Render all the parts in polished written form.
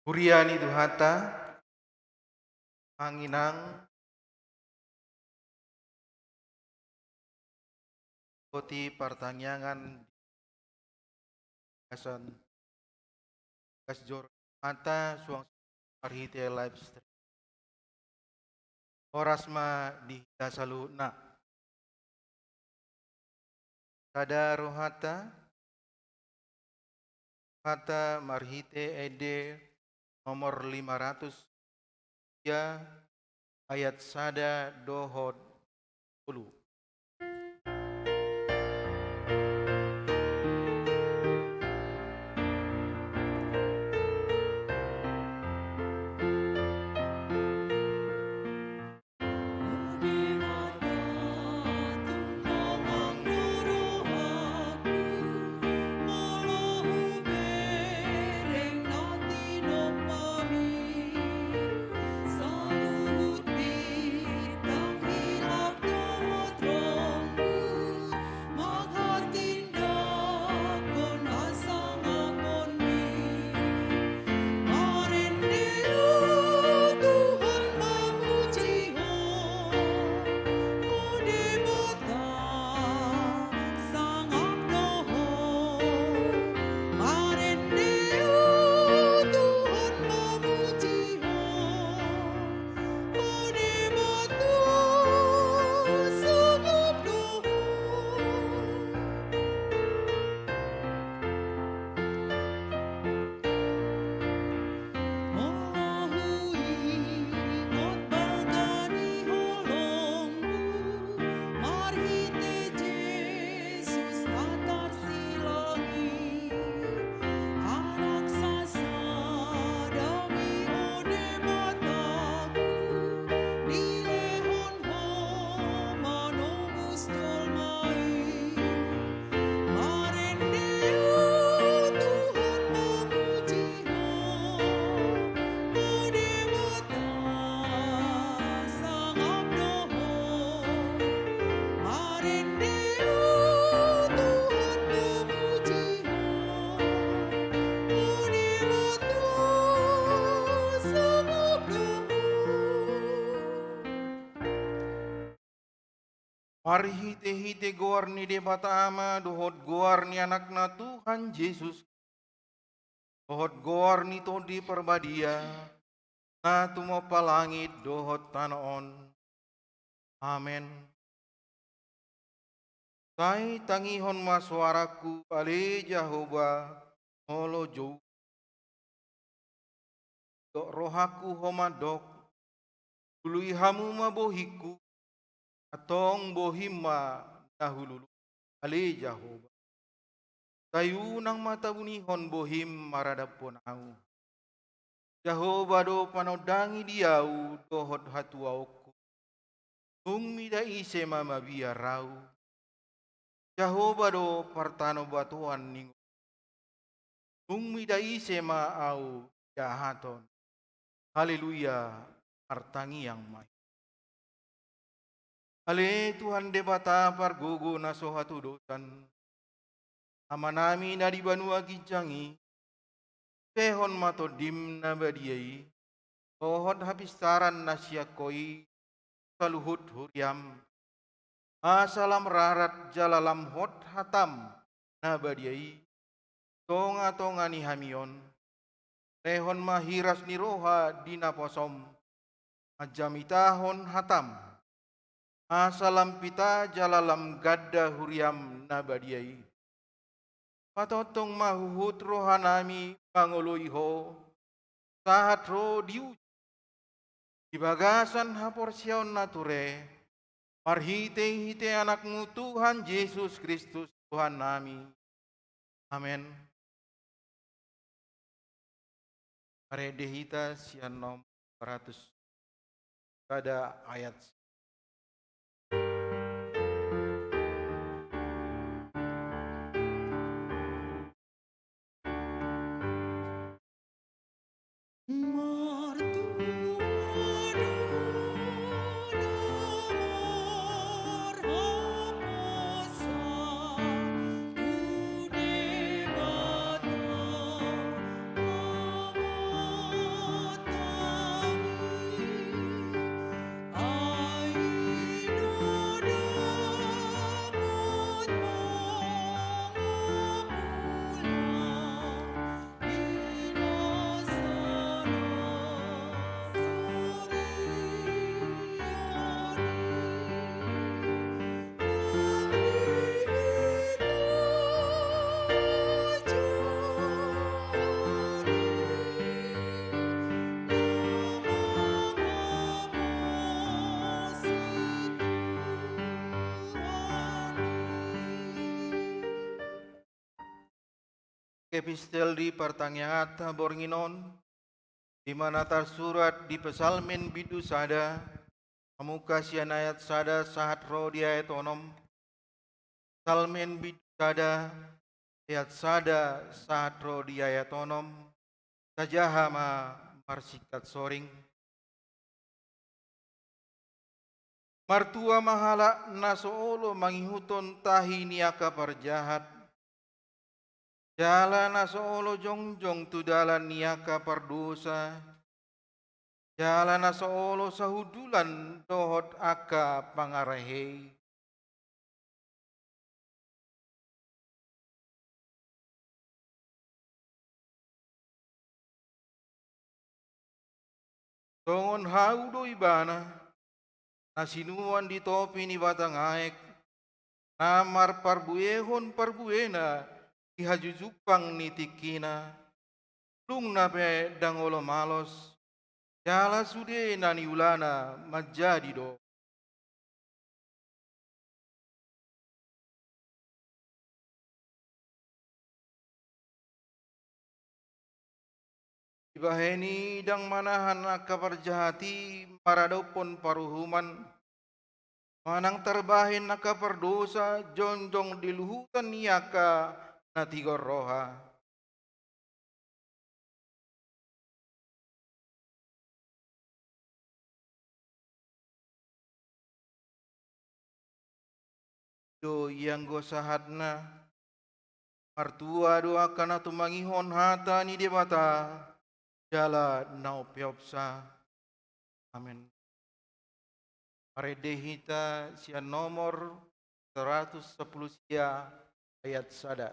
Huriani Duhata, Manginang, Koti Pertanyaan, Kasan, Kasjor, Mata, Suang Arhite Live Stream. Orasma di Dasaluna. Sada Rohata, Hata Marhite Ede nomor 500 ya ayat sada dohod 10. Mari hite goar ni debata ama dohot goar ni anakna Tuhan Yesus. Dohot goar ni todi perbadia. Na tumo palangit dohot tanaon. Amen. Sai tangihon suaraku ale Jehovah holo jou. Dok rohaku homadok. Tului hamu mabohiku. Atong bohima dahulu ale Jehovah. Tayu nang mata bunihon bohim maradapon au. Jehovah do panodangi diau dohot hatuauku. Ungmi da ise mama biarau. Jehovah do partano batuan ningu. Ungmi da ise ma au jahaton. Haleluya artangi yang mai. Ale Tuhan debata pargogo na sohatu dosan. Amanami na di banua gijangi. Sehon mato dim na badiai. Ohot habistaran na siakoi. Saluhut huriam. Asalam rarat jalalam hot hatam na badiai. Tonga ni hamion. Rehon mahiras ni roha dina posom. Ajamitahon hatam. Asalam pita jalalam gadda huriam nabadiai. Patotong mahuhut rohanami pangoloiho. Sahat ro diuji. Dibagasan haporsiaon nature. Marhite-hite anakmu Tuhan Yesus Kristus Tuhan nami. Amin. Paredehita sian nomor 100 pada ayat Epistel di pertanyaan bornginon, di mana tersurat di pesalmen bidu sada, memuka sian ayat sada sahat roh di ayat onom, salmen bidu sada, ayat sada sahat roh di ayat onom, sajahama marsikat soring. Martua mahala nasoolo mangihuton tahi niaka parjahat. Jalan nasoolo jongjong tu dalan niaka pardosa. Jalan nasoolo sahudulan dohot aka pangarehe. Tongon haudo ibana. Nasinuan di topi ni batang aek. Namar parbuehon parbuena. Ihajujupang nitikina. Lung nape dangolo malos. Jala sude nani ulana majadi do. Ibaheni dang manahan akaparjahati maradopon paruhuman. Manang terbahin nakapardosa jonjong diluhutan niyaka natigor roha. Do yang go sahadna martua doa kana tumangihon hata ni debata jala nau piopsa. Amin. Aredehita sia nomor 110 sia ayat sada.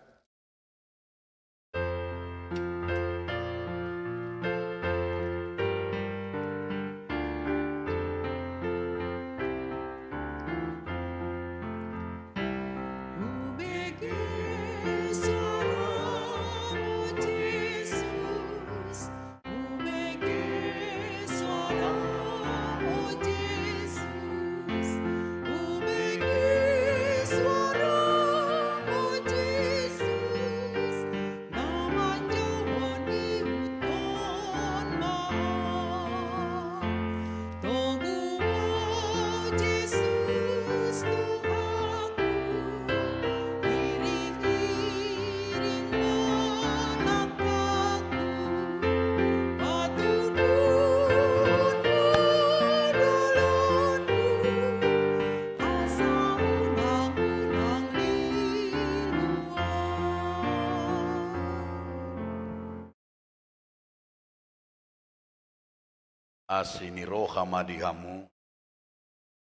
Asini roha madihamu,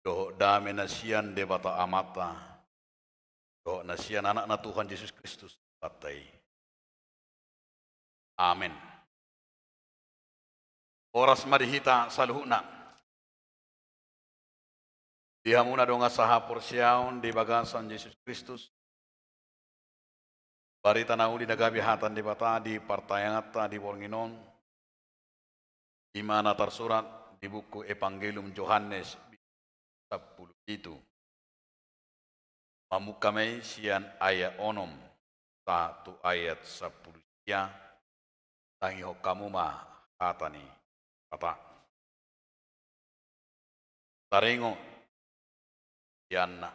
doh dame nasian debata amata, doh nasian anak na Tuhan Yesus Kristus batai. Amin. Oras madihita saluhuna. Dihamuna donga saha porsiaun di bagasan Yesus Kristus. Barita nauli nagabi hatan debata di partayangata di Bornginon. Di mana tersurat di buku Evangelium Yohanes 10 itu. Mamukamai sian ayat onom 1 ayat 10 ya. Tangi hokamu ma hatani kata. Tarengo sianna.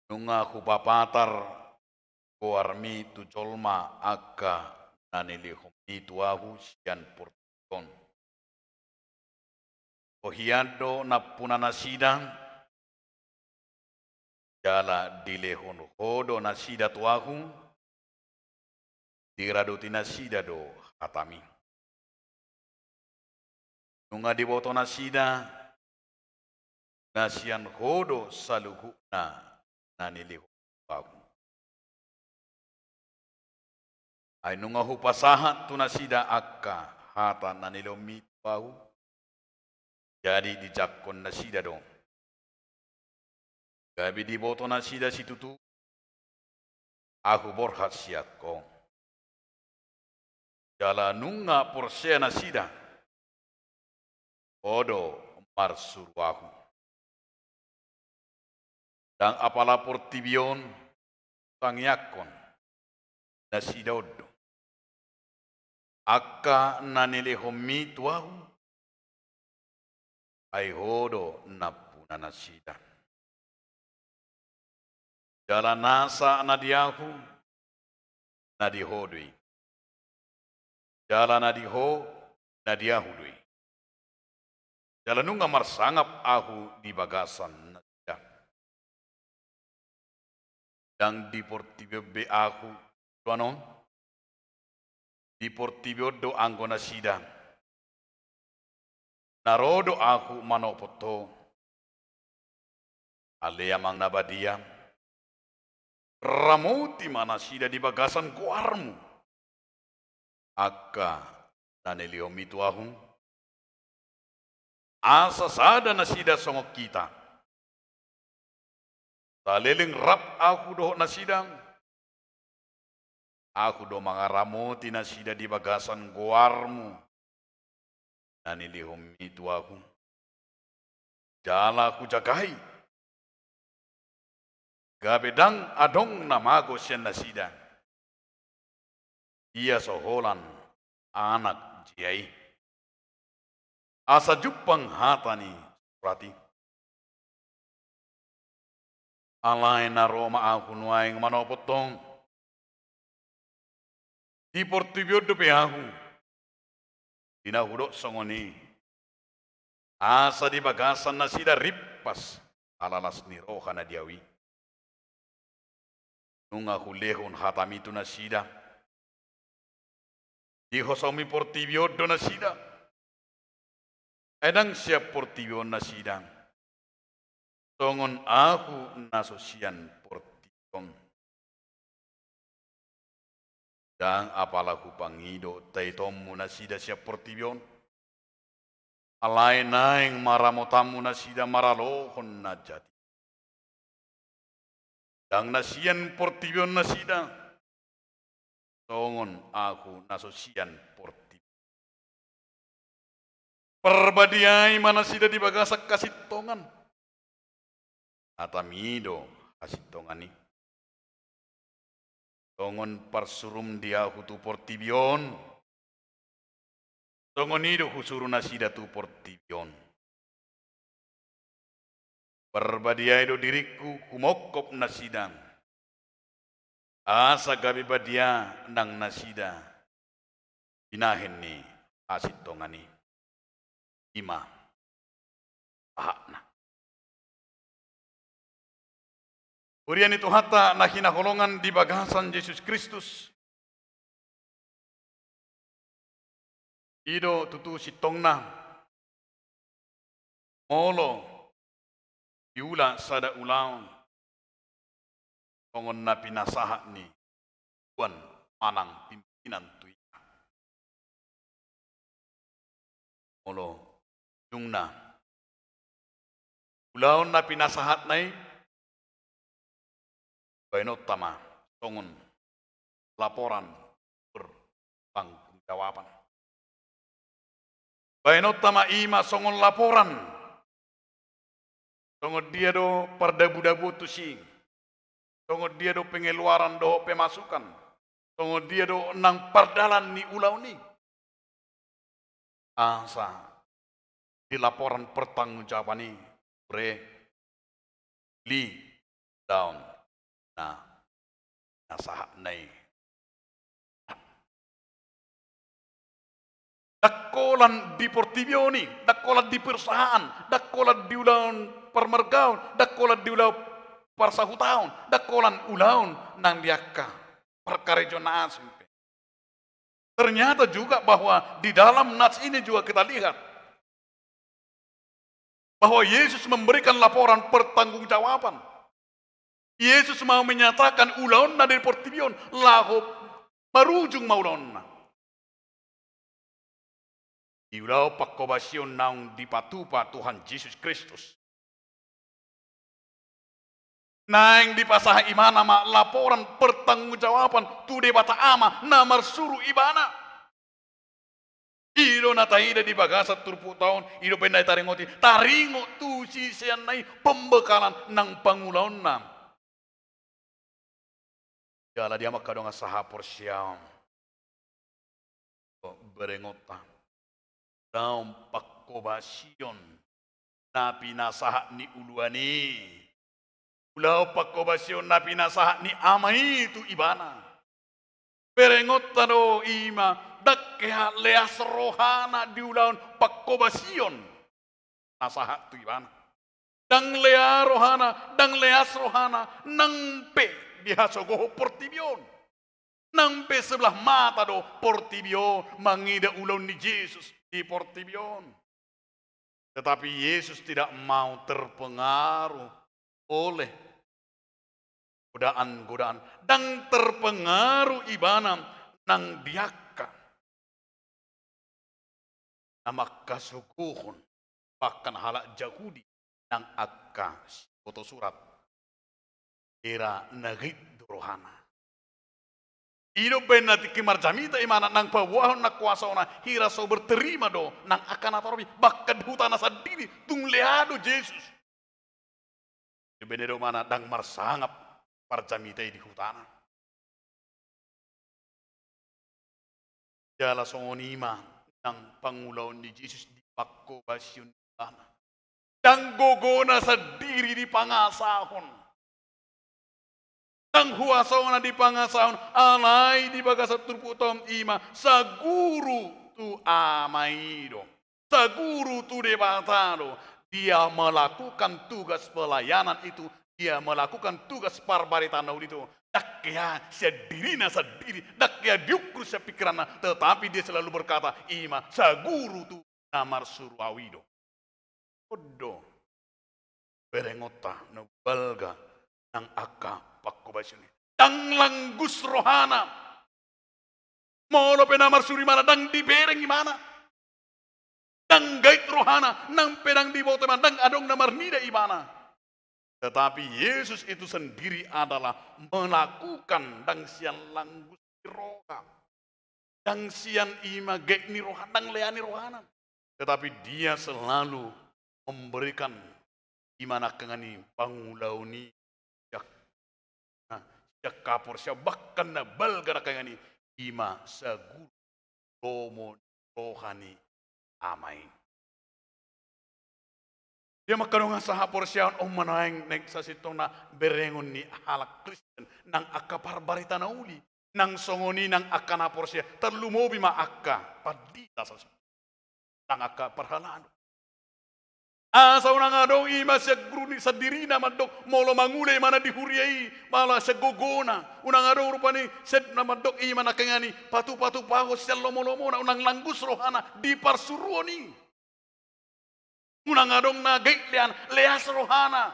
Nunga kupapatar kuarmi tu jolma akka nanilihum ituahu sian purton. Ohiando napuna nasidang jala dilehon hodo nasida tuahu diraduti nasida do hatami. Nunga diboto nasida nasian hodo saluhuna nanilihum tuahu. Ay nunga hupasahan tu nasida akka hata nanilomi tuahu. Jadi dijakon nasida dong. Gabi di boto nasida situtu. Aku borhat siat kong. Jala nunga porse nasida. Odo marsuruahu. Dan apalapor tibion. tangyakon na sidodo. Akka nanilihomi tuahu ay hodo na puna na sida. Jalan nasa na diahu na dihodui. Jalan na diho na diahudui. Jalan nunga marsangap aku di bagasan na sida. Yang di portibio be aku tuanon. Di portibio do anggo na sida. Narodo aku manopoto. Alea mang nabadia. Ramuti mana sida di bagasan kuarmu. Akka naneliomi tuahung. Asa sada na sida songok kita. Taleling rap aku do na sidang. Aku do mga ramuti na sida di bagasan kuarmu. Naneliomi tuahung. Jala aku jagai. Gabedang adong namago siya na sida. Ia soholan anak jiyai. Asa jupang hatani prati. Alay na Roma ako nuayang manopotong. Di portibyo dupe ako. Dinahudok songoni. Asa di bagasan na sida ripas. Alalas ni Roha na diawi. Nung ako lehon hatamito na sida. Di hosomi portibyo do na sida. Edang siya portibyo na sida. Tongon aku nasosian portibyon. Dan apalahu pangido taitomu na sida siya portibyon. Alay naing maramotamu na sida maralohon na jati. Dang nasian portibyon na sida. Tongon aku nasosian portibyon. Perbadiai mana sida di bagasak kasitongan. Atamido kasitongani. Tongon parsurum dia hutu portibyon. Tongon ido husuru na sida tu portibyon. Perbadiai do diriku kumokop na sidang. Asa gabi badia nang nasida. Inahin ni asitongani. Ima. Ahakna. Urian itu hata na hinaholongan di bagasan Yesus Kristus. Ido tutu sitongna. Molo. Diula sada ulaon. Tongon na pinasaha ni Tuan manang pimpinan tuya. Molo yung na. Ulaon na pinasahat na bainot tama. Tongon laporan bertanggung jawaban. Bainot tama ima songon laporan. Tongon dia do pardabu-dabu tu sing. Tunggu dia do pengeluaran do pemasukan. Tunggu dia do nang pardalan ni ulau ni. Asa di laporan pertanggungjawaban ni li down na nasahak nai. Dakolan di portibyo ni, dakolan di perusahaan, dakolan di ulau permergaun, dakolan di ulau parsahutaon, dakolan ulaon nang diaka perkarejonan. Ternyata juga bahwa di dalam nats ini juga kita lihat bahwa Yesus memberikan laporan pertanggungjawaban. Yesus mau menyatakan ulaon dari portibyon lahu marujung maulon. Di ulau pakobasyon nang dipatupa Tuhan Yesus Kristus. Nang di pasah imana ma laporan pertanggungjawaban tu debata ama namar suruh ibana. Ido nataida di bagasa turpu tahun ido pendai taringoti taringo tu sisian nai pembekalan nang pangulaon nam. Jala dia makadong sahapor siyam. Berengota. Daum pakobasyon. Na pinasaha ni uluani. Ulaw pakobasyon na pinasaha ni amay itu ibana. Berengota do ima. Dakkeha leas rohana di ulawan pakobasyon. Nasaha tu ibana. Dang lea rohana, dang leas rohana, nang pe dihasogoho portibyon. Nang pe sebelah mata do portibyon, mangida ulaw ni Yesus di portibyon. Tetapi Yesus tidak mau terpengaruh oleh godaan-godaan. Dan terpengaruh ibana nang diaka. Nama kasukuhon, bahkan halak Yahudi. Nang akka foto surat era nagit rohana. Ino ben nati kimar jamita imana nang pawahon na kuasa ona hira so berterima do nang akan atorobi bakkan hutana sendiri tung leado Yesus. Benedo mana dang marsangap parjamita di hutana. Jala songonima nang pangulaw ni Yesus di pakko basyon sana. Dang gogona sa diri di pangasahon. Dang huasona di pangasahon. Alay di bagasa turputom ima. Sa guru tu amaido. Sa guru tu debatado. Dia melakukan tugas pelayanan itu. Dia melakukan tugas parbaritan itu. Dakya sedirina sendiri. Dakya diukur sepikirana. Tetapi dia selalu berkata. Ima sa guru tu namar surwawido. Odo berengota no balga nang aka pakobasyon dang langgus rohana molo penamar suri mana dang dibereng imana dang gait rohana nang pedang dibote man dang adong namar nida imana. Tetapi Yesus itu sendiri adalah melakukan dang sian langgus roha dang sian ima gait ni rohana dang leani rohana. Tetapi dia selalu memberikan imana kengani pangulau ni jak kapor siya bahkan na balgara kengani ima sagu romo rohani amay. Dia makanong sa hapor siya manayang nagsasitong na berengon ni halak Kristen nang akaparbarita na uli nang songoni nang akanapor siya terlumobi maaka padita sa nang akaparhalaan. Asa unang adong ima siya gruni sa diri na mandok molo mangulay mana dihuriay mala siya gogona. Unang adong rupani siya na mandok ima na kangani patu-patu pahos siya lomo-lomo na unang langgus rohana di parsuruoni. Unang adong na gaitlian leas rohana.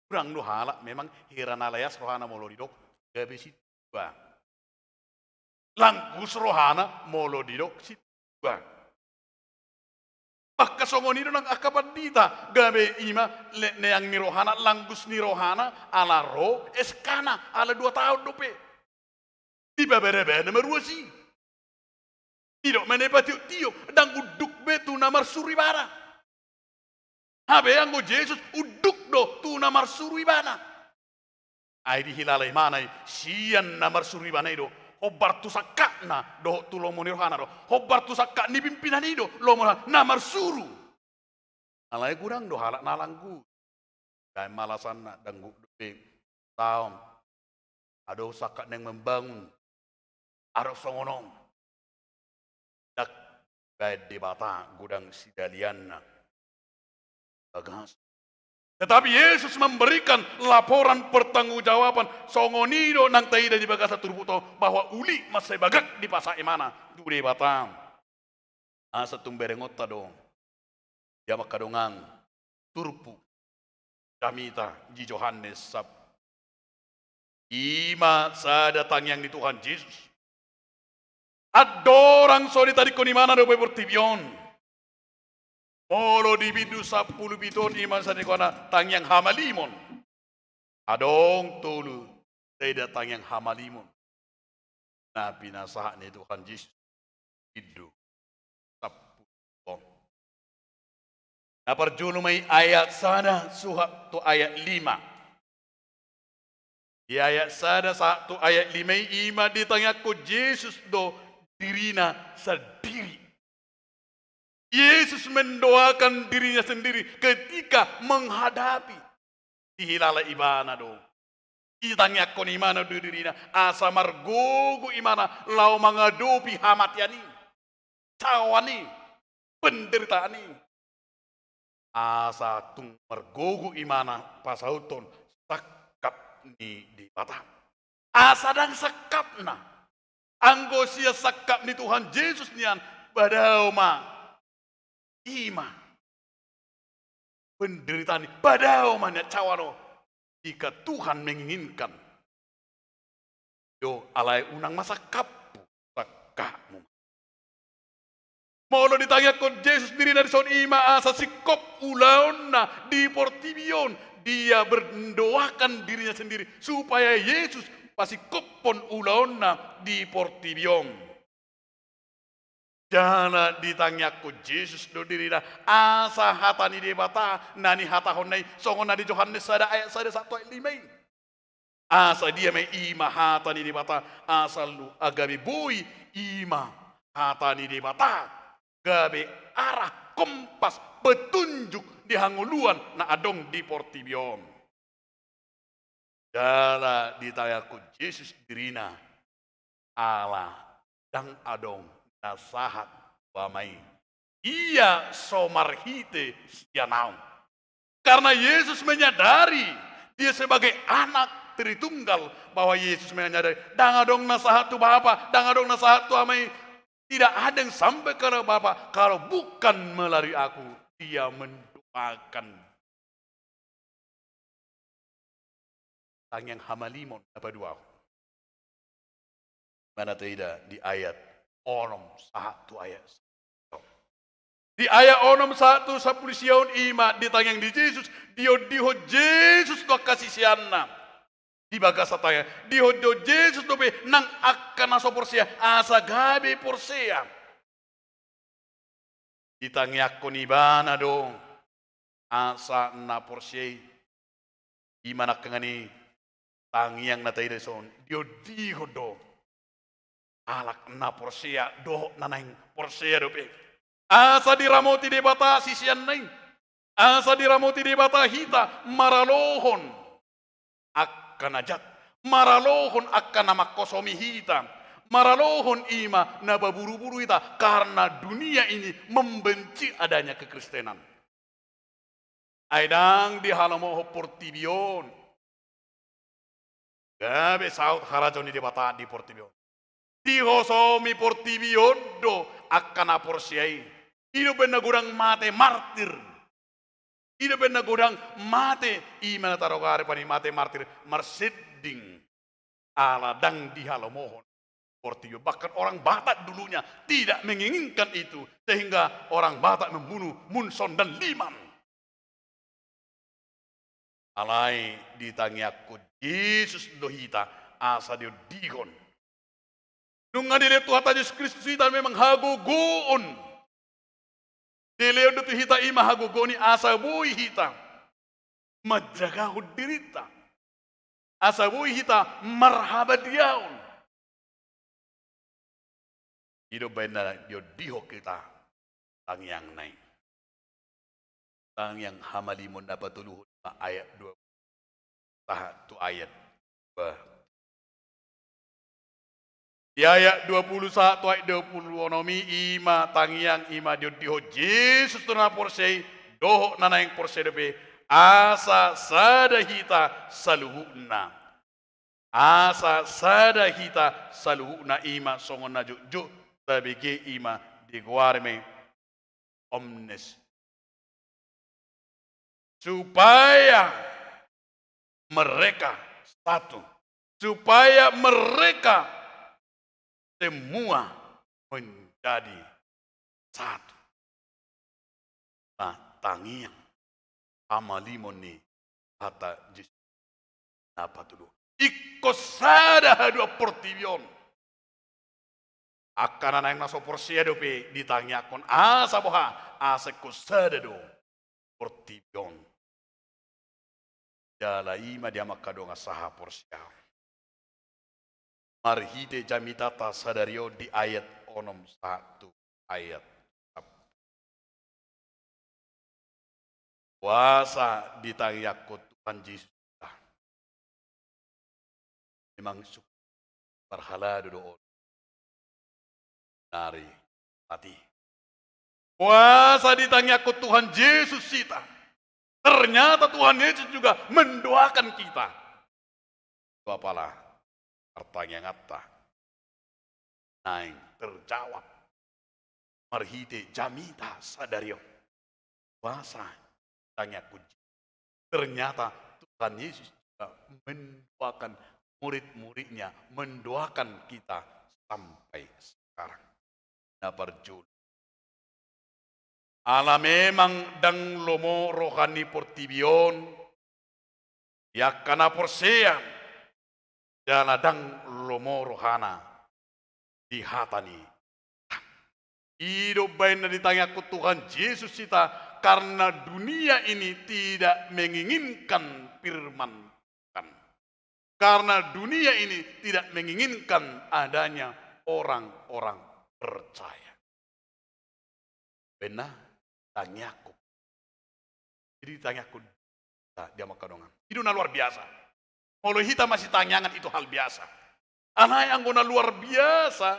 Urang nuhala memang hirana leas rohana molo didok gabi situa. Langgus rohana molo didok situa. Pagkasongonido ng akapandita, gabi ima, neyang ni rohana, langgus ni rohana, ala ro, eskana, ala 2 tahun dope. Di babere-bere meruasi. Tidak menepati-tiyo, dang uduk betu namar suribana. Habe yang go Yesus, uduk do tu namar suribana. Ay di hilalay manay, siyan namar suribana ido. Hobar tu sakak na do tu lomo ni rohana do. Hobar tu sakak ni pimpinan ido lomo na marsuru. Alay kurang do halak nalanggu. Kay malasan na danggu dupe taon. Ado sakak neng membangun. Ado songonong. Dak kay debata gudang sidalian na. Bagas. Tetapi Yesus memberikan laporan pertanggungjawaban songonido nang taida di bagasa turbuto bahwa uli masay bagak di pasa imana dure batang asa tumberengota do dia makadongang turpu damita di Yohanes sab ima sa datang yang di Tuhan Yesus adorang sori tadi ko ni mana do bertibion. Molo dibidu 10 biton iman sa nikona tangyang hamalimon. Adong tulu tidak tangyang hamalimon. Na pinasahan ni Tuhan Yesus. Idu 10 ton. Na parjuno may ayat sana suha to ayat 5. Di ayat sada satu ayat lima ima ditanya ko Yesus do dirina sendiri. Yesus mendoakan dirinya sendiri ketika menghadapi dihilala ibana do. Itanya ko ni mana do dirina asa margogo imana lau mengadopi hamatiani. Cawani penderitaan ini. Asa tung margogo imana pasauton sakap ni di bata. Asa dan sakap na. Anggo sia sakap ni Tuhan Yesus nian badau ma. Ima. Penderitaan ni badau ma nya cawano. Jika Tuhan menginginkan. Yo alai unang masakap sakapmu. Mau ditanya kon Yesus diri dari son ima asa sikop ulaun na di portibion. Dia berdoakan dirinya sendiri supaya Yesus pasti kopon ulaun na di portibion. Jangan ditanya kon Yesus do diri na asa hatani di bata nani hata honai songon na di Yohanes sada ayat sada 1 ayat 5. Asa dia me ima hatani di bata asa lu agabi bui ima hatani di bata. Gabe arah kompas petunjuk di hanguluan na adong di portibion. Dala ditayaku Yesus dirina Allah dang adong nasahat pamai. Ia somarhite sianau. Karena Yesus menyadari dia sebagai anak Tritunggal bahwa Yesus menyadari dang adong nasahat tu Bapa, dang adong nasahat tu amai. Tidak ada yang sampai ke Bapa kalau bukan melalui aku. Dia mendoakan. Tang yang hamalimon apa dua. Mana tidak di ayat onom satu ayat. Di ayat onom satu sapulisiaun ima ditanya di Yesus. Diho Yesus do kasih siana. Di bagas sataya di hodo Yesus dobe nang akan aso porsia asa gabe porsia ditanya ko ni bana dong asa na porsia imana kengani tangiang na tayo son dio di hodo alak na porsia do nanang porsia dobe asa diramoti de bata sisian nai asa diramoti de bata hita maralohon kanajat maralohon akan nama kosomi hita maralohon ima na baburu-buru hita karena dunia ini membenci adanya kekristenan aidang di halamoho portibion gabe saut harajoni di bata di portibion di hosomi portibion do akan aporsiai hidup benda gudang mate martir. Ida benar godang mate imana tarogare pani mate martir marseding ala dang dihalomohon portio bahkan orang Batak dulunya tidak menginginkan itu sehingga orang Batak membunuh Munson dan Liman alai ditanyaku Yesus dohita asa dio digon nunga dile Tuhan Yesus Kristus ita memang hagogoon Deleo do hita ima hagogoni asa bui hita majaga hudirita asa bui hita marhaba diaun hidup benar dio diho kita tang yang naik tang yang hamalimun dapat tuluhun ayat 2 tu ayat 2 di ayat 21 ayat 20 onomi ima tangiang ima diho Yesus tuna porsei doho nanaing porsei depe asa sada hita saluhuna asa sada hita saluhuna ima songon na juk tabege ima di guarme omnes supaya mereka satu supaya mereka semua menjadi satu. Nah, tangiang amalimon ni kata Yesus. Apa tuh? Ikosada dua portibion. Akan anak naso porsia dope ditanyakan asa boha asa kosada do portibion. Jala ima dia makadonga saha porsiao. Marhite jamitata sadario di ayat onom 1 ayat. Puasa ditangyaku Tuhan Yesus. Memang berhala doon dari hati. Puasa ditangyaku Tuhan Yesus kita. Ternyata Tuhan Yesus juga mendoakan kita. Itu apalah pertanyaan ngata. Naing terjawab. Marhite jamita sadario. Puasa tanyaku. Ternyata Tuhan Yesus juga mendoakan murid-muridnya, mendoakan kita sampai sekarang. Nah perjul. Ala memang dang lomo rohani portibion, ya kana porsean, jana dang lomo rohana di hatani. Hidup baina ditanya ku Tuhan Yesus kita, karena dunia ini tidak menginginkan firman. Karena dunia ini tidak menginginkan adanya orang-orang percaya. Benar, tanyaku. Jadi tanyaku, dia makadongan. Itu luar biasa. Kalau kita masih tanyangan itu hal biasa. Anak yang guna luar biasa.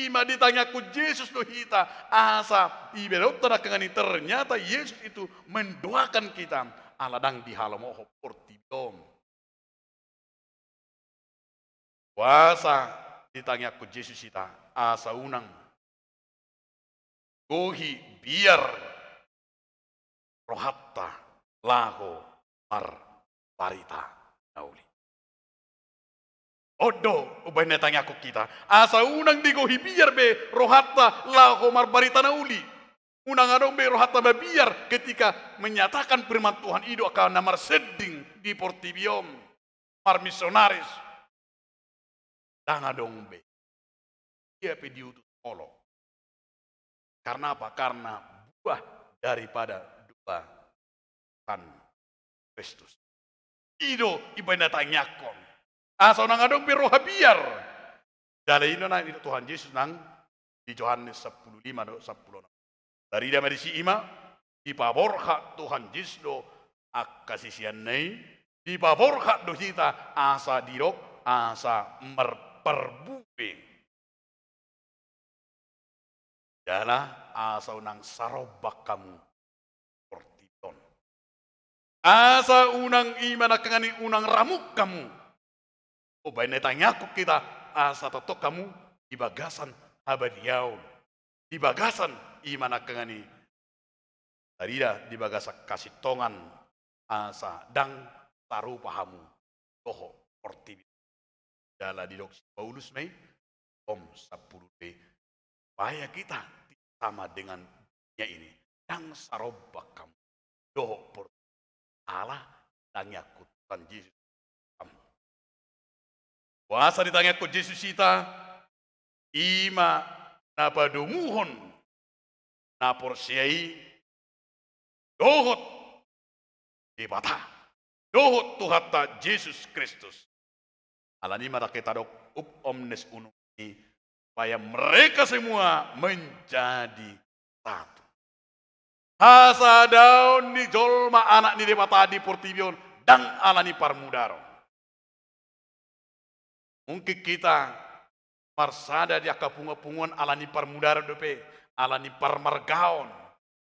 Ima ditanyaku Yesus do hita. Asa iberot terdakangani ternyata Yesus itu mendoakan kita. Aladang di halamoho portibom. Puasa ditanya ku Yesus kita asa unang gohi biar rohatta laho mar parita nauli. Odo ubay natanya ku kita asa unang di gohi biar be rohatta laho mar parita nauli. Unang adong be rohatta be biar ketika menyatakan firman Tuhan itu akan namar seding di portibiom mar misionaris. Danga dong be. Dia diutus Allah. Karena apa? Karena buah daripada doa Tuhan Kristus. Ido ibadah tanyakon. Asa nang adong be roha biar. Dari ino nang Tuhan Yesus nang di Yohanes 10:5 do 10. Dari dia medisi ima di paborha Tuhan Yesus do akasisian nei di paborha do kita asa dirok asa perbuing. Jala asa unang sarobak kamu portiton. Asa unang iman kangani unang ramuk kamu. Ubay netanyaku kita asa totok kamu di bagasan habadiaw. Di bagasan iman kangani. Tarida di bagasan kasitongan asa dang tarupahamu. Toho portiton. Jala di doksi Paulus may om 10b supaya kita sama dengan dunia ini yang sarobak kamu doho por Allah dan yakut Tuhan Yesus kamu puasa ditanya ku Yesus kita ima napadumuhon naporsiai dohot di bata dohot Tuhatta Yesus Kristus. Alani mata kita dok omnes unum ini supaya mereka semua menjadi satu. Hasadaun ni jolma anak ni dewata di portibion dan alani parmudaro. Mungkin kita marsada di akapunga-punguan alani parmudaro dope, alani parmargaon,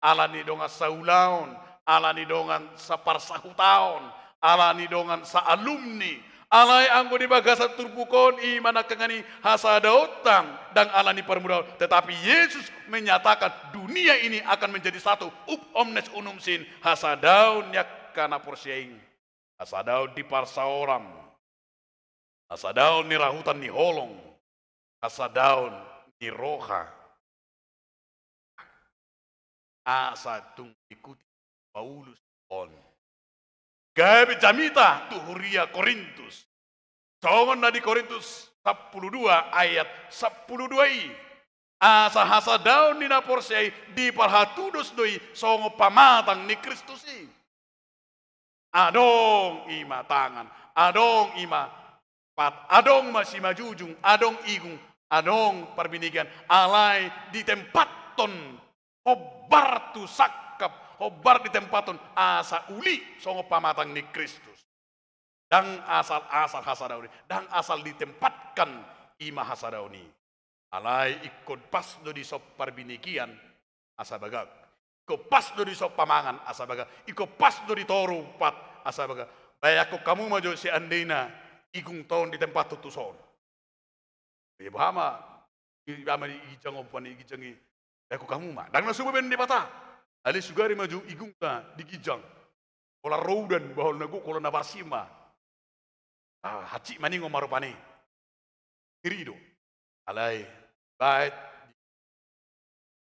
alani dongan saulaon, alani dongan saparsahutaon, alani dongan sa alumni. Alai anggo di bagasa turbukon imana kengani hasadautang dan alani permudaun. Tetapi Yesus menyatakan dunia ini akan menjadi satu. Omnes unum sin hasadaun yakana porsiaing. Hasadaun di parsaoram. Hasadaun ni rahutan ni holong. Hasadaun ni roha. Asa tung ikuti Paulus on. Gabi jamita tuhuria Korintus. Songon na di Korintus 12 ayat 12 asa hasadaon ni naporsay di parhatudos doi songo pamatang ni Kristus. Adong ima tangan, adong ima pat, adong masih majujung, adong igung, adong perbinikan, alai di tempat ton, hobar tu sakap, hobar di tempat ton, asa uli songo pamatang ni Kristus. Dan asal hasadauni, dan asal ditempatkan ima hasadauni. Alai ikut pas do di sop perbinikian, asa bagag. Iko pas do di sop pamangan, asa baga. Iko pas do di toru pat, asa baga. Baik aku kamu maju si andina, igung tahun di tempat tutuson. Ya bahama, bahama igijang opan igijangi. Aku kamu mah. Dan nasuba ben di pata. Ali sugari maju igung ta di gijang. Kola roudan bahol nagu kola nabarsima. Haci maningo marupani. Kirido. Alai baik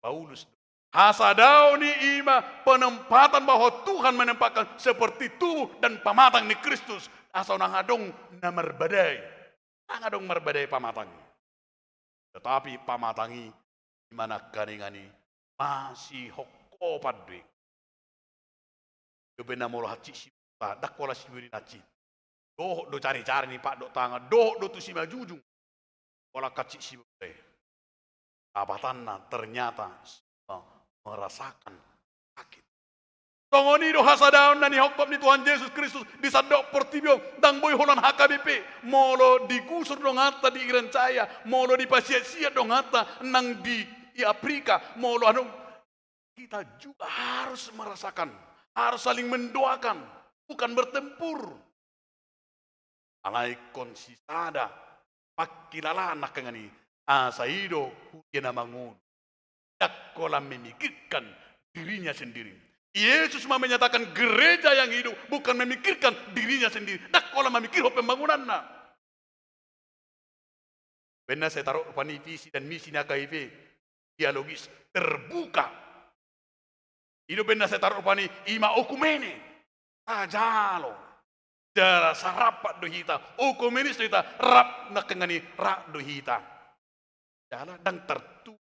Paulus hasadau ni ima penempatan bahwa Tuhan menempatkan seperti tubuh dan pamatang ni Kristus. Asal nangadong na merbadai. Nangadong merbadai pamatang. Tetapi pamatangi dimana kaningani masih hokko padwe. Dobena molo haci sibta dakola sibiri naci. Doh do cari-cari ni pak do tanga, doh do tu sima jujung. Kola kaci sibte. Abatanna ternyata merasakan sakit. Tongoni do hasadaon na ni hukum ni Tuhan Yesus Kristus di sadok portibio dang boy holan HKBP molo digusur dong hatta di Irancaya molo di pasia-sia dong hatta nang di Afrika molo anu kita juga harus merasakan, harus saling mendoakan, bukan bertempur. Alai konsisada pakilala anak ngani asaido hukena mangun. Dakola memikirkan dirinya sendiri. Yesus menyatakan gereja yang hidup bukan memikirkan dirinya sendiri. Dakola memikir pembangunannya. Benar saya taruh pani visi dan misi KIV dialogis terbuka. Hidup benar saya taruh pani ima okumene. Tajalo. Dara sarapat dohita. Okumenis dohita. Rap nakengani rak dohita. Jala dan tertutup.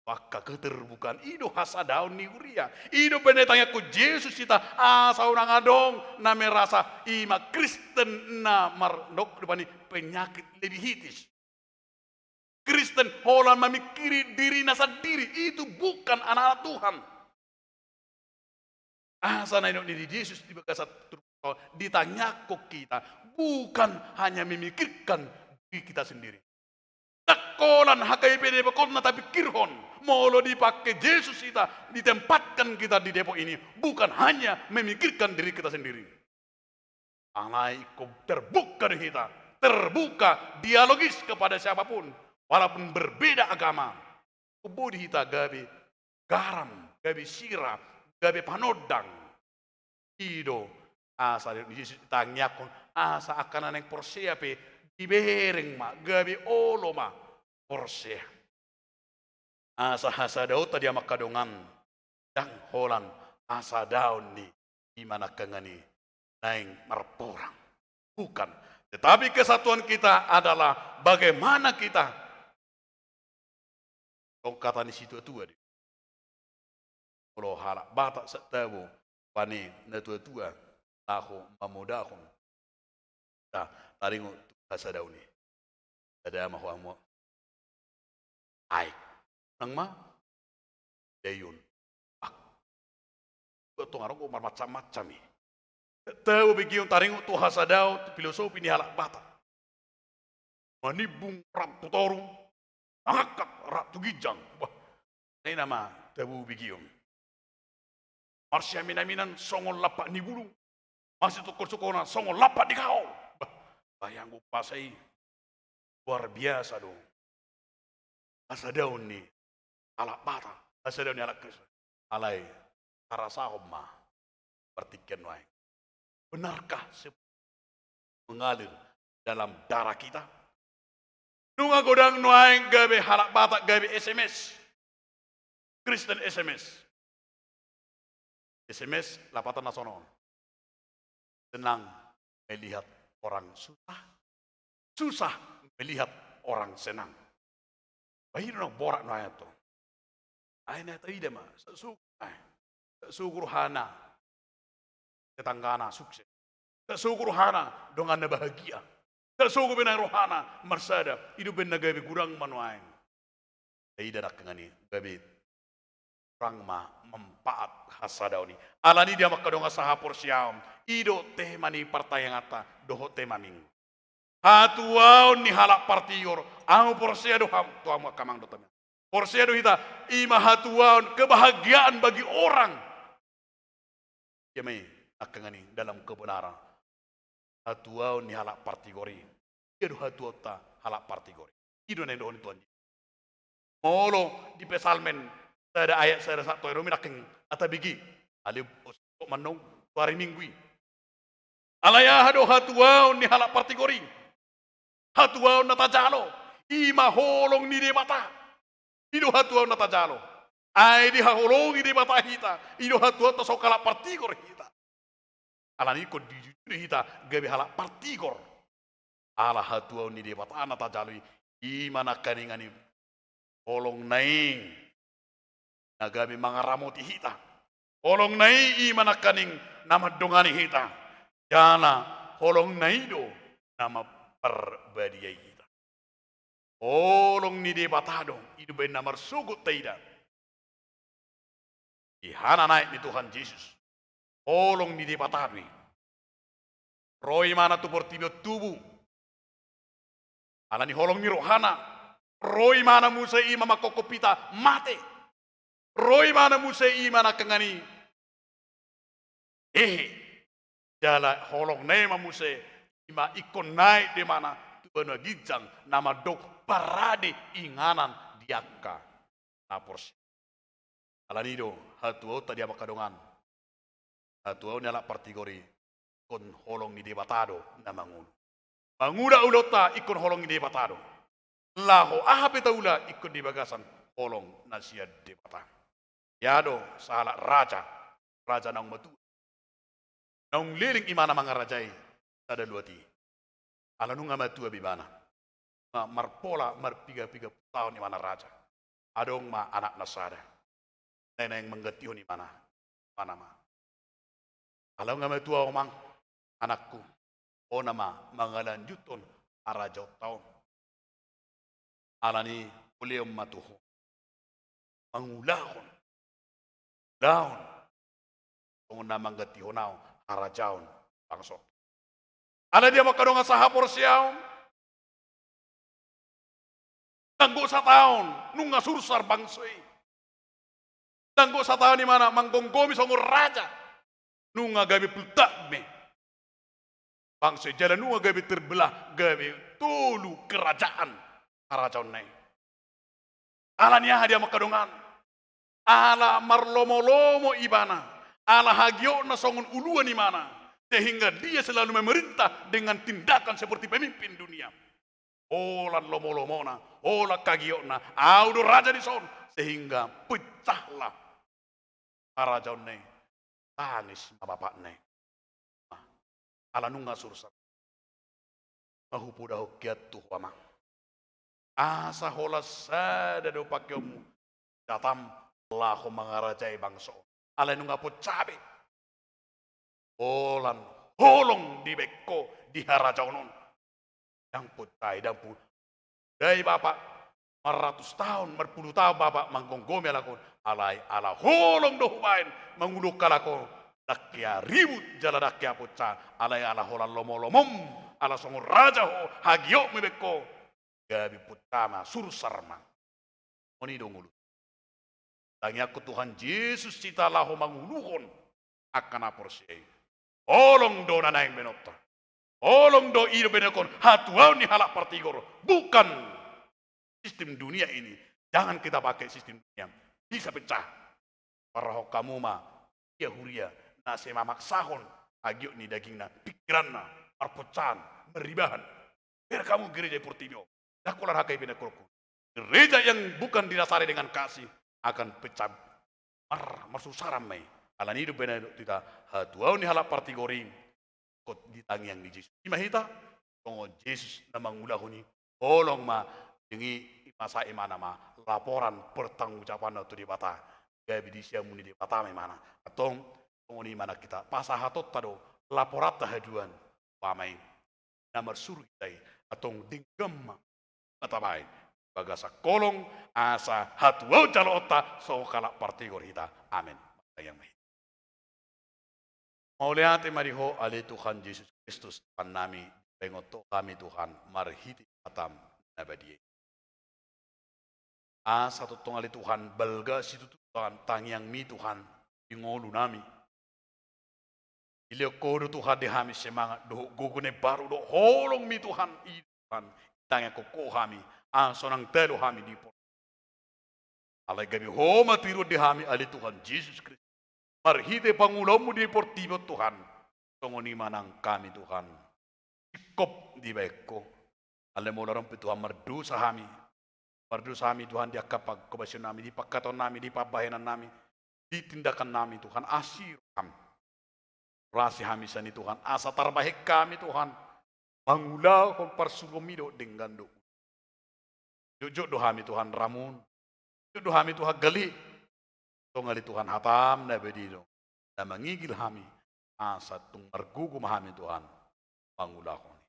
Maka keterbukaan ido hasadaun ni uria. Ido penetanya ku Yesus kita asa orang adong na merasa ima Kristen na mardok depani penyakit lebih hitis. Kristen holan memikiri diri nasa diri itu bukan anak Tuhan. Asa na di Yesus di bagasa ditanya kok kita bukan hanya memikirkan diri kita sendiri. Takolan HKIP Depok Kota tapi kirhon molo dipakai Yesus kita ditempatkan kita di Depok ini bukan hanya memikirkan diri kita sendiri. Alai terbuka di kita, terbuka dialogis kepada siapapun walaupun berbeda agama. Kubudi kita gabi garam, gabi sirap, gabi panodang. Ido asa Yesus tanyakon asa akan aneng porsiape dibereng ma, gabi olo ma, porsea. Asa hasadaw tadi makadongan, dang holan asa daun ni, imana kengani, naing marporang. Bukan, tetapi kesatuan kita adalah bagaimana kita. Kau kata ni situ tua di. Kalau halak batak setabu, pani na tua-tua, aku mamudahon. Nah, tadi hasadaw ni. Ada mahuamu. Ay. Nang ma. Dayon. Betul ngarong ko macam-macam ni. Tahu bigiyong taringo tu hasadaw, filosofi ni halak bata. Manibung rap tu torong. Angkat rap tu gijang. Wah. Ini nama tahu bigiyong. Marsya minaminan songol lapak ni bulung. Masih tukul-sukuna songol lapak di kau. Bayang ko pasay. Luar biasa dong. Asa daun ni alak bata, asa daun ni alak Kristus. Alai karasahom ma pertikian wae. Benarkah mengalir dalam darah kita? Nunga godang nuaing gabe halak bata gabe SMS. Kristen SMS. SMS lapatan nasional. Senang melihat orang susah. Susah melihat orang senang. Bahir no borak no ayato. Ay na tayo dama. Sa sugur hana. tetanggana sukses. Tersuku rohana dengan bahagia. Tersuku benar rohana marsada hidup benar gabi kurang manuain. Tidak kengani gabi orang ma mempaat hasadauni. Alani dia makadonga sahapor siam. Ido teh mani partayangata doho tema minggu. Hatuau ni halak partior. Ang porsia doham tuamu kamang dotam. Porsia dohita ima hatuau kebahagiaan bagi orang. Ya may akangani dalam kebenaran. Hatuau ni halak partigori. Ido hatuau ta halak partigori. Ido nendo ni tuan. Molo di pesalmen ada ayat saya satu euro minaking atabigi. Ali kok manong hari minggu. Alaya hado hatuau ni halak partigori. Hatuau natajalo. Ima holong ni debata. Ido hatuau natajalo. Ai di haholong ni debata hita. Ido hatuau ta sokala partigor hita. Alani ko di hita gabi halak partigor. Ala hatuau ni debata natajalo. Ima nakaringani holong naing. Nagabi mangaramoti hita. Holong nai ima nakaning nama dongani hita. Jana holong naido nama perbadiai kita. Olong ni de batado, itu ben namar sugut taida. Ihana naik ni Tuhan Yesus. Olong ni de batado. Roy mana tu portibio tubuh. Alani holong ni rohana. Roy mana musa ima makokopita mate. Roy mana musa ima nakengani. Jala holong nema musa ima ikon naik di mana Tuhan gijang nama dok parade inganan diaka napors. Alanido hatuo tadi apa kadongan. Hatuo nyala partigori kon holong ni debatado nama ngulu. Manguda ulota ikon holong ni debatado. Laho ahape taula ikon di bagasan holong nasia debata. Yado salah raja nang matu. Nang liling imana mangarajai ada dua ti. Alanu nga matua bibana. Marpola marpiga-piga tahun di mana raja. Adong ma anak nasada. Nenek yang menggetiho di mana. Mana ma. Alau nga matua omang anakku. O nama mangalanjuton araja tahun. Alani uliom matuho. Mangulahon. Daun. Kung na menggetiho nao arajaon bangso. Ada dia makadong sahapor siyaw. Tanggo sa taon, nung sursar bangsoy. Tanggo sa taon ni mana manggonggomi sa raja. Nung gabi pultak me. Bangsoy jalan nung gabi terbelah, gabi tulu kerajaan. Karajaon na. Ala niya dia makadongan. Ala marlomo-lomo ibana. Ala hagyo na songon uluan ni mana. Sehingga dia selalu memerintah dengan tindakan seperti pemimpin dunia. Ola lomo-lomona, ola kagiona, audo raja di son. Sehingga pecahlah raja ne. Tangis bapak ne. Ala nunga sursa. Mahupuda hokiat tuh wamang. Asa hola sada do pakyomu. Datam lahu mangarajai bangso. Ala nunga po cabe. Olan holong di beko di harajaunon yang putai dan pun dari bapak 100 tahun 40 tahun bapak manggonggomi alakon alai ala holong dohubain menguluk kalakon dakya ribut jala dakya puca alai ala holan lomo-lomom ala songo raja ho hagio mi beko gabi putama sursarma oni dongulu tangi aku Tuhan Yesus cita lahu manguluhon akan aporsei. Olong do na naing benota. Olong do ido benekon hatuau ni halak partigor. Bukan sistem dunia ini. Jangan kita pakai sistem dunia. Bisa pecah. Parahok kamu ma. Ia huria. Nase mamak sahon. Agiok ni dagingna. Pikiranna. Perpecahan. Meribahan. Biar kamu gereja portibio. Dakulah hakai benekorku. Gereja yang bukan didasari dengan kasih. Akan pecah. Marsusaram mai. Alan hidup benar kita hatuau ni halap partigori kot ditangi yang di Yesus. Imahita kong Yesus namang mulahuni olong ma jengi masa imana ma laporan pertanggungjawaban itu di bata gabi di sia muni di bata mana atong Tungoni mana kita pasahatot tado laporat tahaduan pamai namar surgai atong dinggam matabay bagasa kolong asa hatuau calo otta so kala partigor hita amin yang mai mauliate mariho ali Tuhan Yesus Kristus Tuhan nami pengoto kami Tuhan marhiti atam nabadi asa tutong ali Tuhan balga situ Tuhan tangyang mi Tuhan ingolu nami ilio kodo Tuhan dehami semangat do gugune baru do holong mi Tuhan i Tuhan tangya koko kami sonang telo kami di por alay gabi homa tiro dehami ali Tuhan Yesus Kristus marhite pangulamu di portibo Tuhan tongoni manang kami Tuhan ikop di baikko alay mo larang Tuhan merdu sahami Tuhan di akapag kobasyon nami di pagkaton nami di pabahenan nami di tindakan nami Tuhan asir kami rasi kami sani Tuhan asa terbaik kami Tuhan mangulau kon parsulomido dengan do jojo do kami Tuhan ramun jojo kami Tuhan gali tongali Tuhan hatam na bedido na mangigil kami asa tung margugum kami Tuhan mangulau kon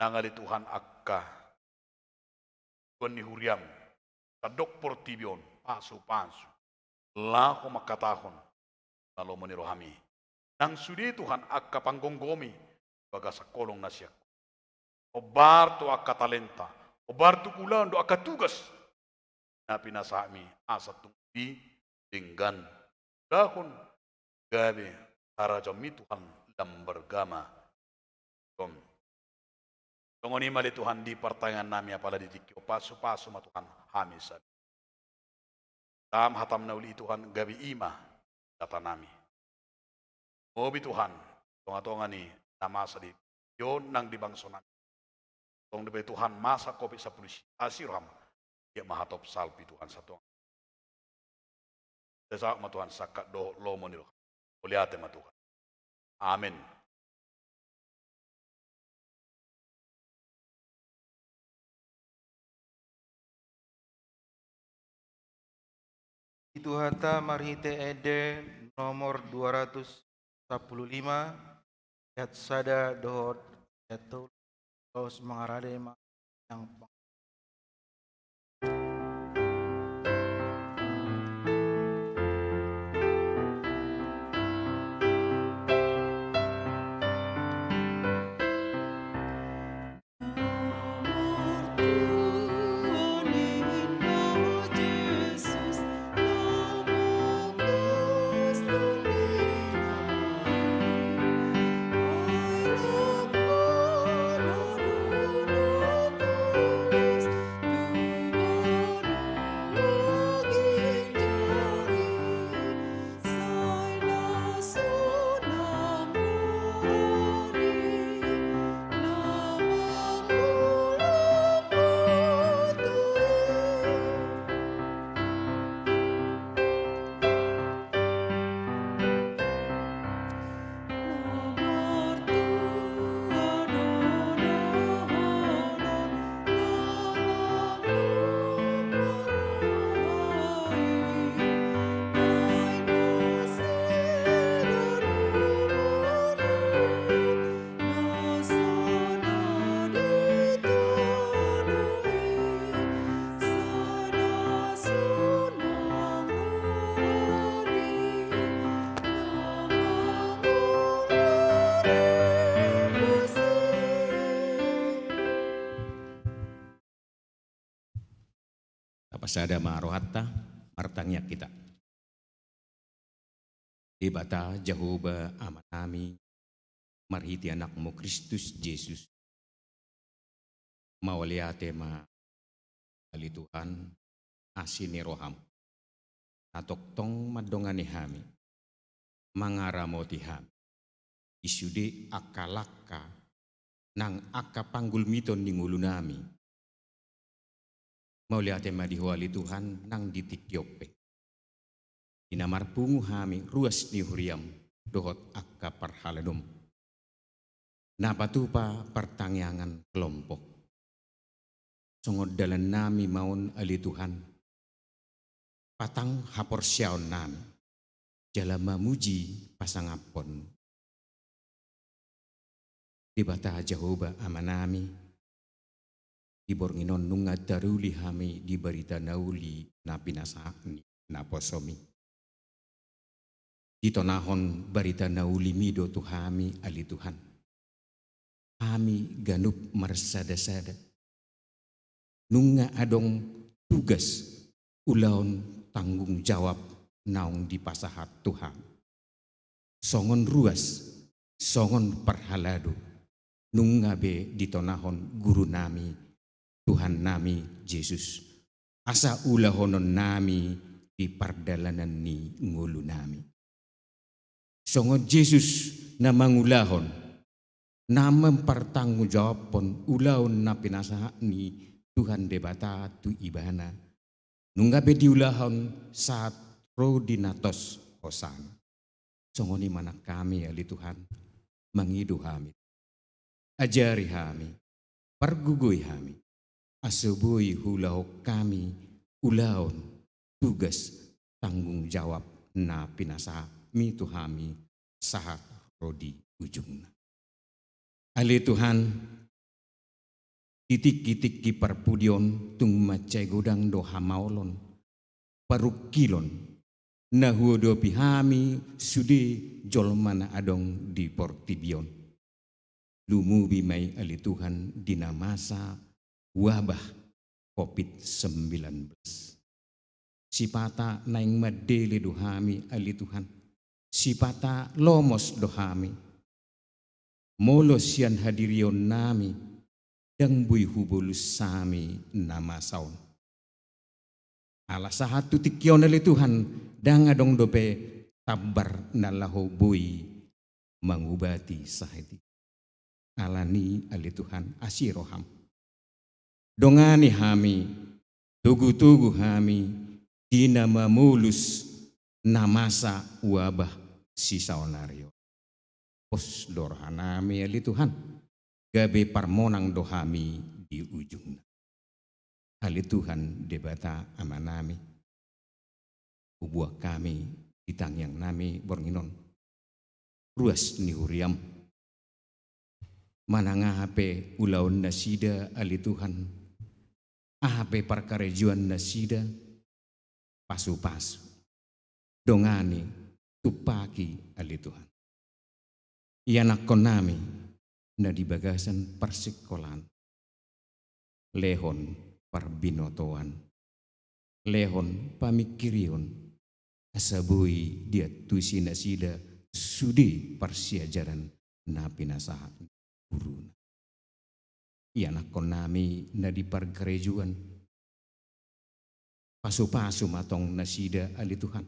nangali Tuhan akka Tuhan ni huriam kadok portibion pasu lako makatahon lalu meniru kami nang sudi Tuhan akka panggonggomi baga sa kolong na siya. Obar to akka talenta, obar to kulan do akka tugas na pinasami asa tungbi dinggan. Dahon gabi para jami Tuhan lambergama. Tungoni mali Tuhan di pertanyaan nami apala di tikyo paso-paso ma Tuhan hamisan. Tam hatam na uli Tuhan gabi ima data nami. Mobi Tuhan, tonga-tonga ni namasa di yon nang dibangsonan. Tong debe Tuhan masa kopi sa polisi asiram dia mahatop salpi Tuhan satu. Desak ma Tuhan sakat do lomo ni Uliate ma Tuhan. Amin. Itu hata marhite ede nomor 215 ayat sada dohot yaitu terus mengarade yang Pasada marohatta martangnya kita. Ibata Jehovah amanami marhiti anakmu Kristus Yesus. Mawaliate ma ali Tuhan asini roham. Natoktong madongani hami. Mangaramoti hami. Isude akalaka nang akapanggul miton ningulu nami. Mauliate madihuali Tuhan nang ditikyope. Inamar pungu hami ruas ni huriam dohot akka parhaladum. Napatupa pertangyangan kelompok. Songod dalan nami maun ali Tuhan. Patang hapor syaon nami. jalama muji pasangapon. Di bata Jehovah amanami, di bornginon nunga daruli hami di berita nauli na pinasakni na posomi. Di tonahon berita nauli mido tuhami ali Tuhan. Hami ganup marsada-sada. Nunga adong tugas ulaon tanggung jawab naung di pasahat Tuhan. Songon ruas, songon perhalado. Nunga be di tonahon guru nami, Tuhan nami Yesus. Asa ulahonon nami di pardalanan ni ngulu nami. Songon Yesus na mangulahon, na mempertanggungjawabon ulaon na pinasahat ni Tuhan debata tu ibana. Nungga be diulahon saat rodinatos hosana. Songoni mana kami ali Tuhan, mangidu kami. Ajari kami, pergugui kami. Asubui hulau kami ulaon tugas tanggung jawab na pinasa mi tuhami sahat rodi ujungna. Ali Tuhan, titik-titik ki perpudion tung macai godang doha maulon, parukilon, nahuodo pihami sudi jolmana adong di portibion. Lumubi mai ali Tuhan dina masa wabah COVID-19. Sipata naing madele dohami ali Tuhan. Sipata lomos dohami. Molos yan hadirion nami. Dang buy hubulus sami nama saun. Ala sahatu tikyon ali Tuhan. Dang adong dope tabar nalaho buy mangubati sahiti. Alani ali Tuhan asiroham. Dongani hami, tugu-tugu hami, dina mamulus namasa wabah sisaonario. Pos dorhanami ali Tuhan, gabe parmonang dohami di ujungna. Ali Tuhan debata amanami, ubuah kami ditangyang nami bornginon. Ruas ni huriam, manangahape ulaon nasida ali Tuhan. Ahape parkarejuan nasida pasu-pasu dongani tupaki ali Tuhan. Ianak konami na di bagasan persikolan lehon parbinotoan lehon pamikirion asabui dia tusi nasida sudi persiajaran na pinasahan guru. Ianak konami na di pargerejuan pasu-pasu matong nasida ali Tuhan.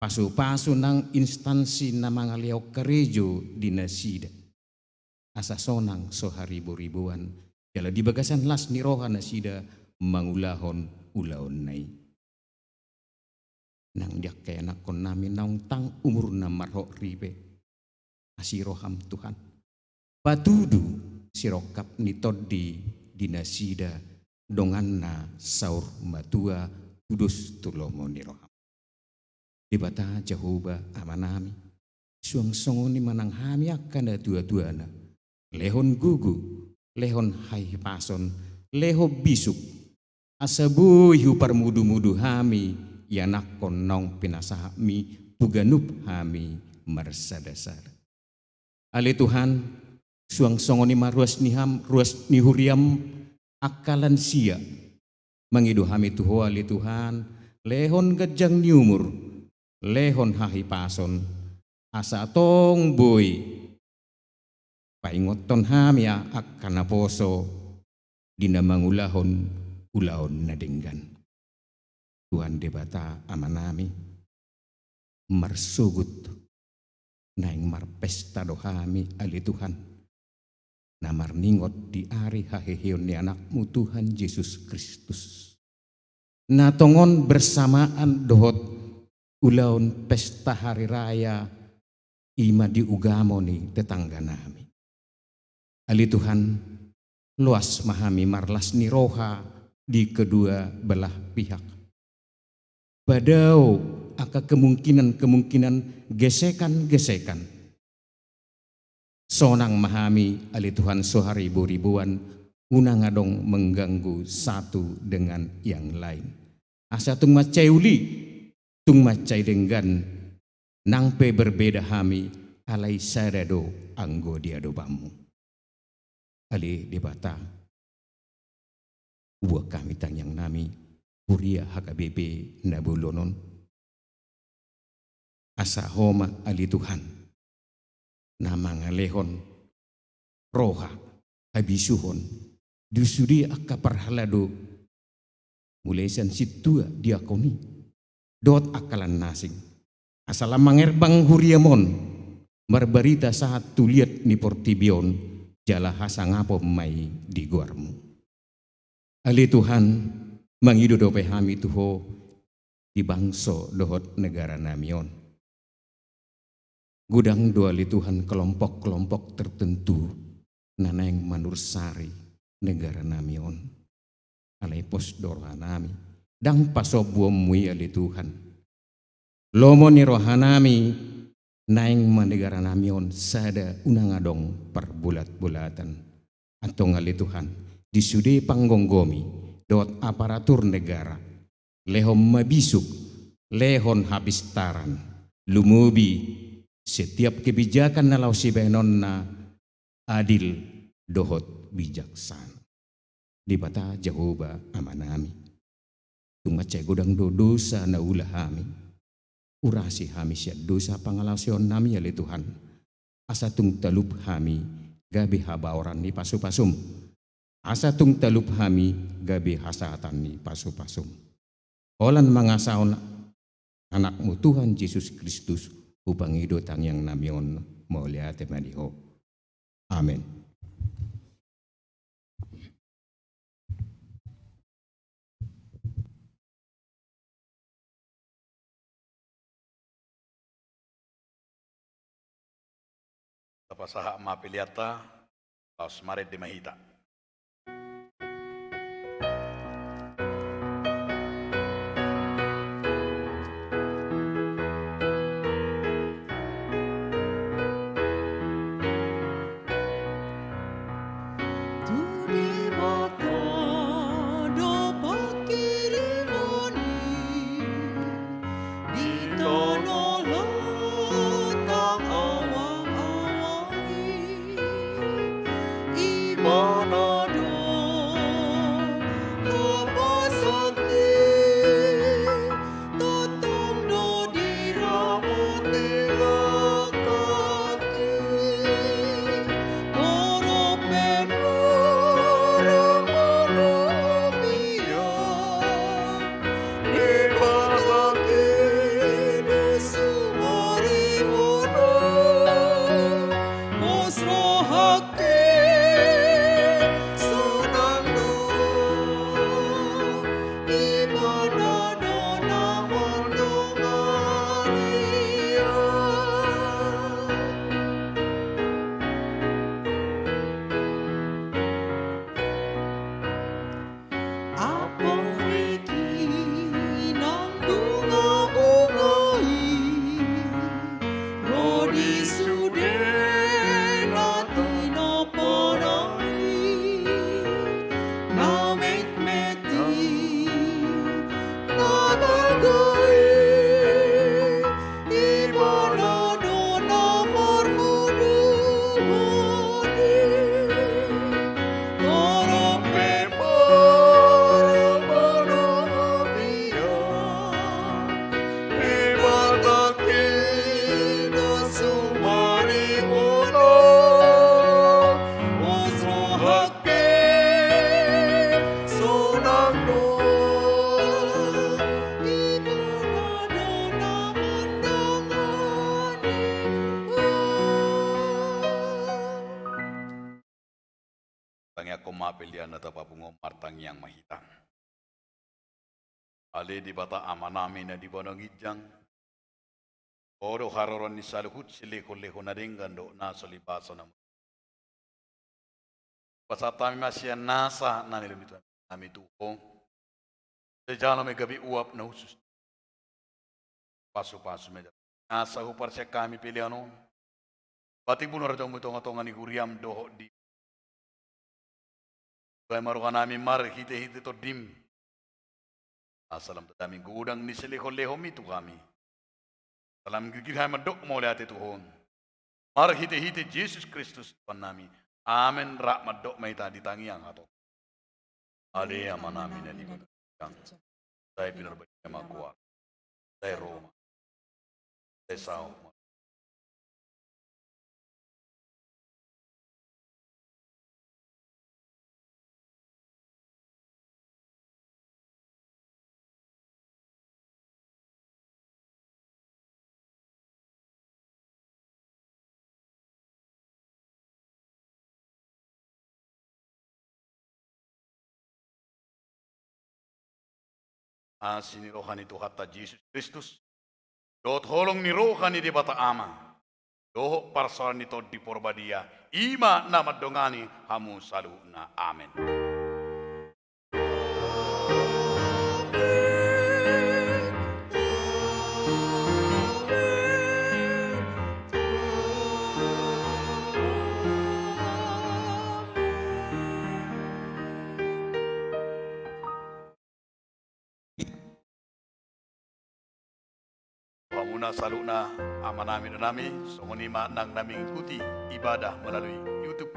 Pasu-pasu nang instansi na mga liaw karejo di nasida. Asa sonang so haribu-ribuan. Jala di bagasan las ni roha nasida mangulahon ulaon nai. Nang diak kaya anak konami naung tang umur na marho ribe. Asiroham Tuhan. Patudu sirokap ni todi dinasida donganna saur matua kudus tulomo ni roham. Dibata Jehovah amanami suang songoni manang hami akan da tua-tuana lehon gugu lehon hai pason leho bisuk asabuy hu parmudu-mudu hami yanak konong pinasahami puganup hami marsada-sada. Ali Tuhan suang songoni maruas niham ruas nihuriam akalan sia mangidu hami tuho ali Tuhan lehon gajang niumur lehon hahi pason asa tong boy paingoton hami akan naposo dina mangulahon ulaon na denggan. Tuhan debata amanami marsugut naing marpesta dohami ali Tuhan. Namar ningot di ari haheheon ni anakmu Tuhan Yesus Kristus. Natongon bersamaan dohot ulaon pesta hari raya ima di ugamo ni tetangga nami. Ali Tuhan luas mahami marlas ni roha di kedua belah pihak. Badau aka kemungkinan-kemungkinan gesekan-gesekan. Sonang mahami ali Tuhan soharibu-ribuan unang adong mengganggu satu dengan yang lain. Asa tung macai uli, tung macai denggan, nangpe berbeda hami alai sadado anggo diado bamu. Ali dibata, uwa kami tanyang nami, Puria HKBP Nabulonon. Asa homa ali Tuhan, nama ngalehon, roha, habisuhon, dusudi akka parhalado, mulai san situa diakoni, dot akalan nasing. Asala mangerbang huriamon, marbarita saat tuliat ni portibion, jala hasangapo mai di guarmu. Ali Tuhan, mangido dope hami tuho di bangso dohot negara namion. Gudang dua li Tuhan kelompok-kelompok tertentu naneng manursari negara namion. Alai pos dorhanami dang pasobuom mui ali Tuhan. Lomo ni rohanami naeng manegara namion sada unang adong perbulat-bulatan. Atau ngali Tuhan disude panggonggomi dot aparatur negara lehom mabisuk lehon habis taran lumubi setiap kebijakan nalau si benon na adil dohot bijaksana di bata Jehovah amanami tungacay gudang do dosa na ulahami urasi hami siya dosa pangalasyon nami ali Tuhan asa tung talup hami gabi habaoran ni pasupasum asa tung talup hami gabi hasatan ni pasupasum. Olan mangasaon anakmu Tuhan Yesus Kristus upang idotang yang namion mauliate maniho. Amen. Tapasaha mapiliata, paus maret di mahita. Mapilian atau papungom martang yang mahitang. Ale di bata amanami na di banang ijang. Oro haroron ni saluhut sileko-leko na ringgan do nasa libasa na. Pasatami masya nasa na nilimitan nami tuho. Sejala may gabi uap na husus. pasu-pasu meja. Nasa hupar siya kami pilihan. Pati pun orang tunggu tonga-tonga ni kuriam doho di. Kaya marukan namin mar hite-hite to dim. Asalam to kami gudang ni seleho-leho itu kami. Salam gigilhay madok mo lihat Tuhon. Mar hite-hite Jesus Kristus Tuhan nami. Amen rak madok may tadi tangiang ato. Ale ama namin na libat. Saya pinarbalik na magkuha. Saya Roma. Saya Sao. Sini rohani tu hatta Jesus Kristus. Dot holong ni rohani di bata ama. Doho parsoal ni to di porbadia. Ima nama dongani hamu salu na amen. Pamuna salu na ama namin na nami, sungunima nang naming ikuti ibadah melalui YouTube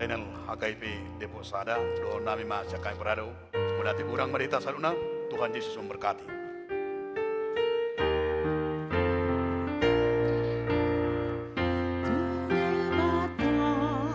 channel HKIP Depok Sada. Doon namin masyakain parado. Mula urang marita salu na, Tuhan Yesus memberkati.